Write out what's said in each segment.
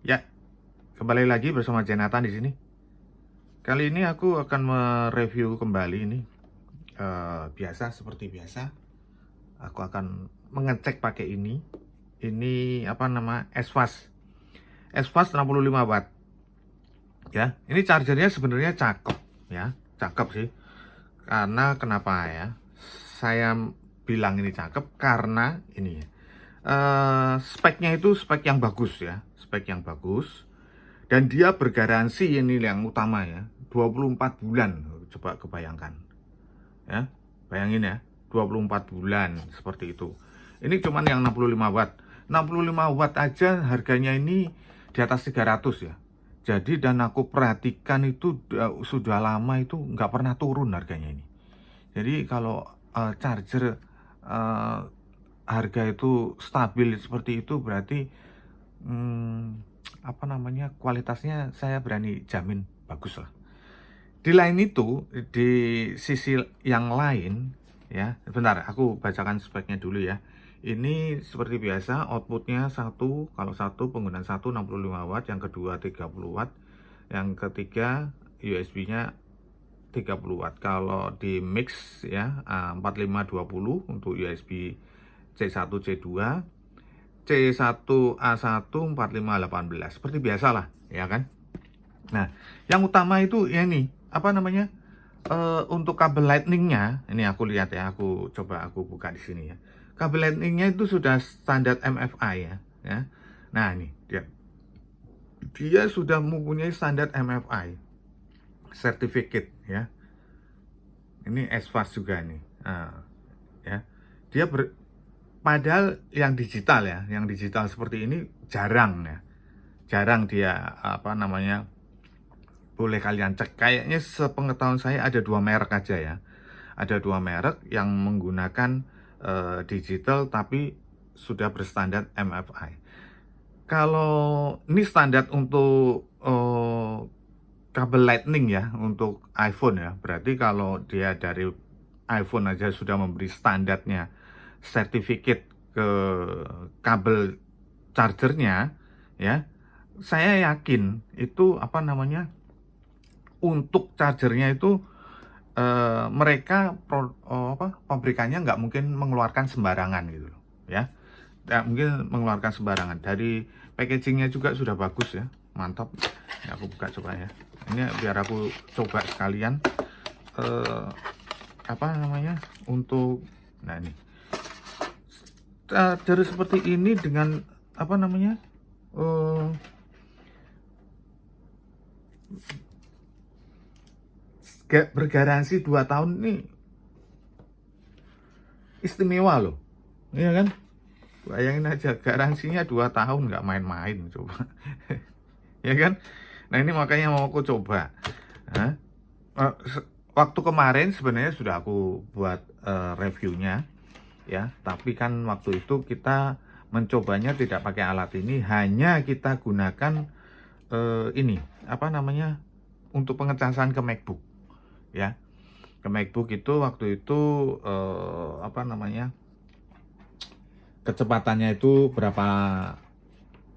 Ya, kembali lagi bersama Jonathan di sini. Kali ini aku akan mereview kembali ini. Biasa seperti biasa, aku akan mengecek pakai ini. Ini apa nama? S-Fast 65 watt. Ya, ini chargernya sebenarnya cakep ya, cakep sih. Karena kenapa ya? Saya bilang ini cakep karena ini speknya itu spek yang bagus ya, spek yang bagus. Dan dia bergaransi, ini yang utama ya, 24 bulan. Coba kebayangkan ya, bayangin ya, 24 bulan seperti itu. Ini cuman yang 65 watt. 65 watt aja harganya ini di atas 300 ya. Jadi dan aku perhatikan itu sudah lama itu nggak pernah turun harganya ini. Jadi kalau charger harga itu stabil seperti itu berarti apa namanya, kualitasnya saya berani jamin bagus lah. Di lain itu, di sisi yang lain ya, bentar aku bacakan speknya dulu ya. Ini seperti biasa outputnya satu, kalau satu penggunaan satu 65 watt, yang kedua 30 watt, yang ketiga USB-nya 30 watt. Kalau di mix ya 4520 untuk USB C1 C2, C1A1 4518 seperti biasalah ya kan. Nah, yang utama itu ya ini apa namanya, untuk kabel lightningnya ini aku lihat ya, aku coba aku buka di sini ya. Kabel lightningnya itu sudah standar MFI ya. Nah ini dia sudah mempunyai standar MFI certificate ya. Ini S-Fast juga nih. Ya, dia padahal yang digital ya, yang digital seperti ini jarang ya, jarang dia apa namanya, boleh kalian cek. Kayaknya sepengetahuan saya ada dua merek aja ya, ada dua merek yang menggunakan digital tapi sudah berstandar MFI. Kalau ini standar untuk kabel lightning ya, untuk iPhone ya, berarti kalau dia dari iPhone aja sudah memberi standarnya sertifikat ke kabel chargernya ya, saya yakin itu apa namanya, untuk chargernya itu mereka pabrikannya nggak mungkin mengeluarkan sembarangan gitu loh ya, nggak mungkin mengeluarkan sembarangan. Dari packagingnya juga sudah bagus ya, mantap ya. Aku buka coba ya, ini biar aku coba sekalian apa namanya, untuk nah ini charger seperti ini dengan apa namanya, bergaransi 2 tahun nih, istimewa loh, iya kan? Bayangin aja, garansinya 2 tahun, nggak main-main coba. Ya kan? Nah ini makanya mau aku coba. Hah? Waktu kemarin sebenarnya sudah aku buat reviewnya ya, tapi kan waktu itu kita mencobanya tidak pakai alat ini, hanya kita gunakan ini apa namanya, untuk pengecasan ke MacBook ya. Ke MacBook itu waktu itu apa namanya, kecepatannya itu berapa,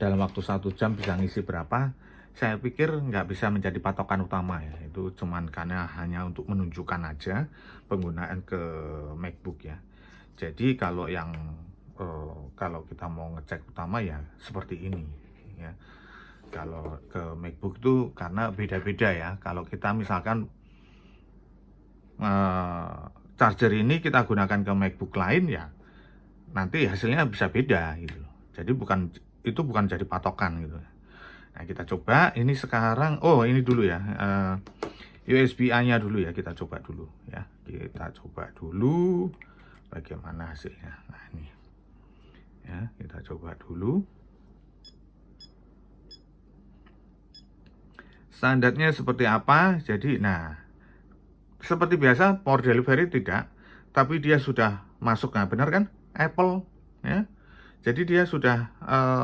dalam waktu 1 jam bisa ngisi berapa. Saya pikir nggak bisa menjadi patokan utama ya, itu cuman karena hanya untuk menunjukkan aja penggunaan ke MacBook ya. Jadi kalau yang kalau kita mau ngecek utama ya seperti ini ya. Kalau ke MacBook itu karena beda-beda ya, kalau kita misalkan charger ini kita gunakan ke MacBook lain ya, nanti hasilnya bisa beda gitu loh. Jadi itu bukan jadi patokan gitu. Nah kita coba ini sekarang, oh ini dulu ya, USB-A-nya dulu ya, kita coba dulu ya, kita coba dulu bagaimana hasilnya. Nah ini ya, kita coba dulu standarnya seperti apa. Jadi nah seperti biasa power delivery tidak, tapi dia sudah masuk, nah benar kan, Apple ya. Jadi dia sudah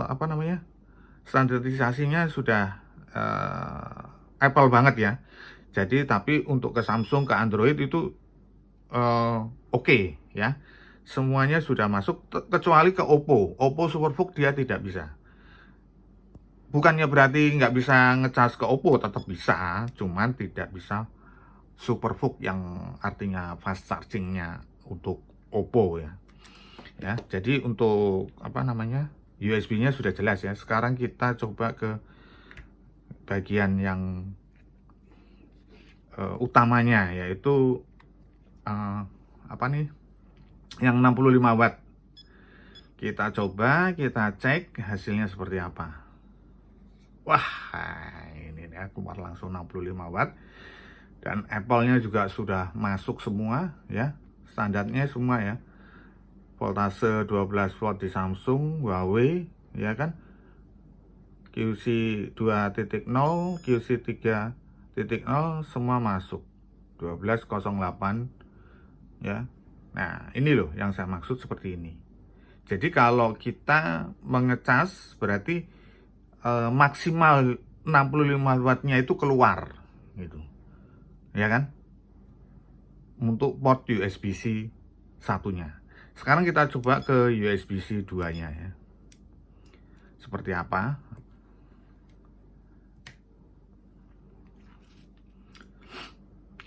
apa namanya, standarisasinya sudah Apple banget ya. Jadi tapi untuk ke Samsung, ke Android itu oke ya, semuanya sudah masuk kecuali ke Oppo. Oppo Superbook dia tidak bisa. bukannya berarti nggak bisa ngecas ke Oppo, tetap bisa, cuman tidak bisa SuperVOOC yang artinya fast chargingnya untuk Oppo ya. Ya, jadi untuk apa namanya USB-nya sudah jelas ya. Sekarang kita coba ke bagian yang utamanya, yaitu apa nih, yang 65 watt. Kita coba, kita cek hasilnya seperti apa. Wah, ini ya, keluar langsung 65 watt. Dan Apple-nya juga sudah masuk semua ya, standarnya semua ya. Voltase 12 volt di Samsung, Huawei ya kan. QC 2.0, QC 3.0 semua masuk. 1208 ya. Nah, ini loh yang saya maksud seperti ini. Jadi kalau kita mengecas berarti maksimal 65 wattnya itu keluar gitu. Ya kan? Untuk port USB-C satunya. Sekarang kita coba ke USB-C 2-nya ya. Seperti apa?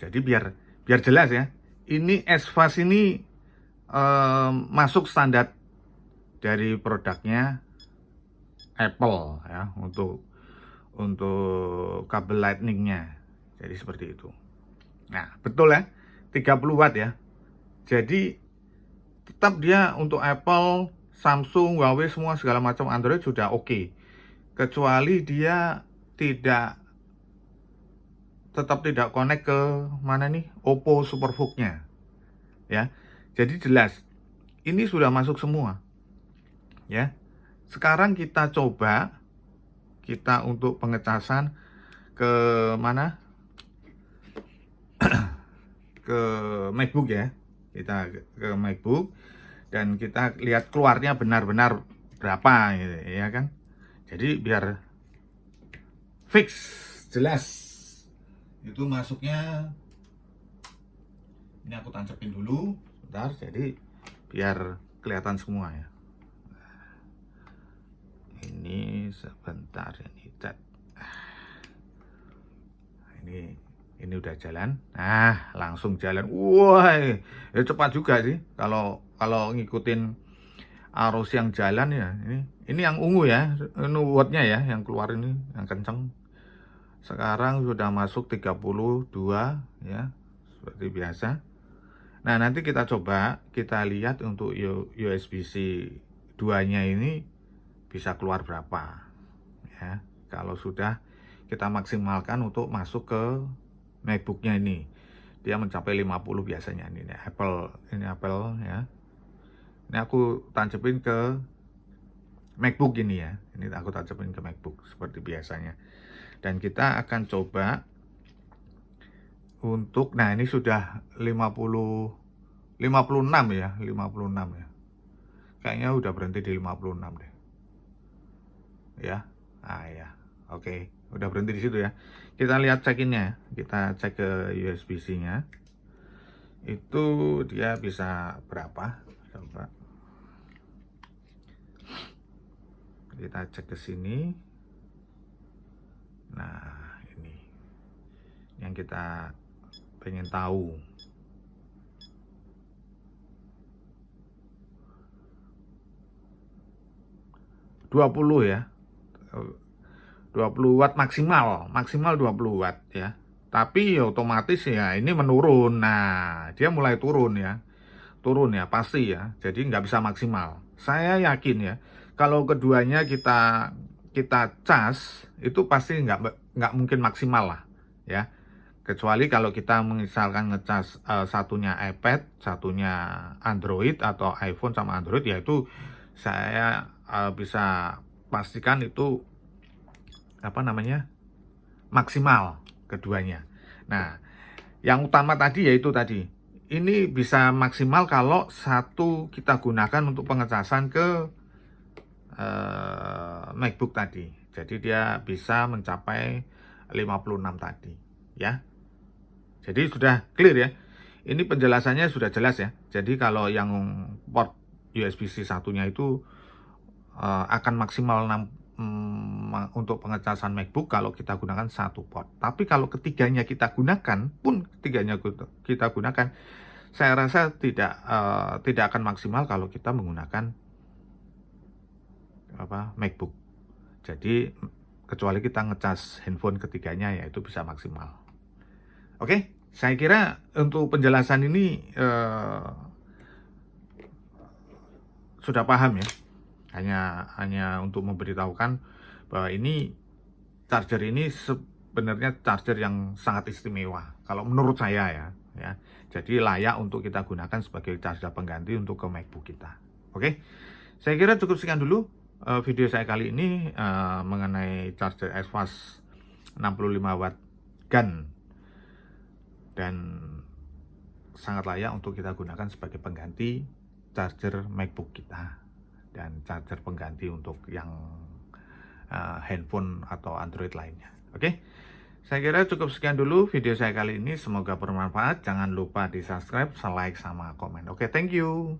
Jadi biar jelas ya. Ini S-Fast ini masuk standar dari produknya Apple ya, untuk kabel lightningnya. Jadi seperti itu. Nah, betul ya, 30 watt ya. Jadi tetap dia untuk Apple, Samsung, Huawei semua segala macam Android sudah oke. Kecuali dia tetap tidak connect ke mana nih, Oppo SuperVOOC-nya. Ya. Jadi jelas ini sudah masuk semua. Ya. Sekarang kita coba untuk pengecasan ke mana? Ke MacBook ya. Kita ke MacBook dan kita lihat keluarnya benar-benar berapa gitu, ya kan. Jadi biar fix, jelas itu masuknya. Ini aku tancapin dulu bentar, jadi biar kelihatan semua ya. Ini sebentar, ini cat. Ini udah jalan. Nah, langsung jalan. Wah, ya cepat juga sih kalau ngikutin arus yang jalan ya. Ini yang ungu ya, ini wattnya ya, yang keluar ini yang kenceng. Sekarang sudah masuk 32 ya, seperti biasa. Nah, nanti kita coba, kita lihat untuk USB-C 2-nya ini bisa keluar berapa ya. Kalau sudah kita maksimalkan untuk masuk ke MacBook-nya ini, dia mencapai 50 biasanya. Ini Apple ya. Ini aku tancapin ke MacBook ini ya. Ini aku tancapin ke MacBook seperti biasanya. Dan kita akan coba untuk, nah ini sudah 56 ya, 56 ya. Kayaknya udah berhenti di 56 deh. Ya. Ah ya. Oke, udah berhenti di situ ya. Kita lihat check-innya, kita cek ke USB-C-nya. Itu dia bisa berapa? Coba. Kita cek ke sini. Nah, ini yang kita pengen tahu. ...20 ya. 20 watt maksimal 20 watt ya. Tapi otomatis ya ini menurun. Nah, dia mulai turun ya. Turun ya, pasti ya. Jadi nggak bisa maksimal. Saya yakin ya, kalau keduanya kita cas, itu pasti nggak mungkin maksimal lah ya. Kecuali kalau kita misalkan ngecas satunya iPad, satunya Android atau iPhone sama Android, ya itu saya bisa pastikan itu apa namanya, maksimal keduanya. Nah, yang utama tadi yaitu tadi, ini bisa maksimal kalau satu kita gunakan untuk pengecasan ke MacBook tadi. Jadi dia bisa mencapai 56 tadi ya. Jadi sudah clear ya. Ini penjelasannya sudah jelas ya. Jadi kalau yang port USB-C satunya itu akan maksimal untuk pengecasan MacBook kalau kita gunakan satu port. Tapi kalau ketiganya kita gunakan, saya rasa tidak akan maksimal kalau kita menggunakan MacBook. Jadi kecuali kita ngecas handphone ketiganya, ya itu bisa maksimal. Oke, saya kira untuk penjelasan ini sudah paham ya. Hanya untuk memberitahukan bahwa ini charger ini sebenarnya charger yang sangat istimewa kalau menurut saya ya. Jadi layak untuk kita gunakan sebagai charger pengganti untuk ke MacBook kita. Oke. Saya kira cukup sekian dulu video saya kali ini mengenai charger Exfast 65 watt GaN, dan sangat layak untuk kita gunakan sebagai pengganti charger MacBook kita dan charger pengganti untuk yang handphone atau Android lainnya. Oke, saya kira cukup sekian dulu video saya kali ini. Semoga bermanfaat. Jangan lupa di subscribe, like, sama komen. Oke, thank you.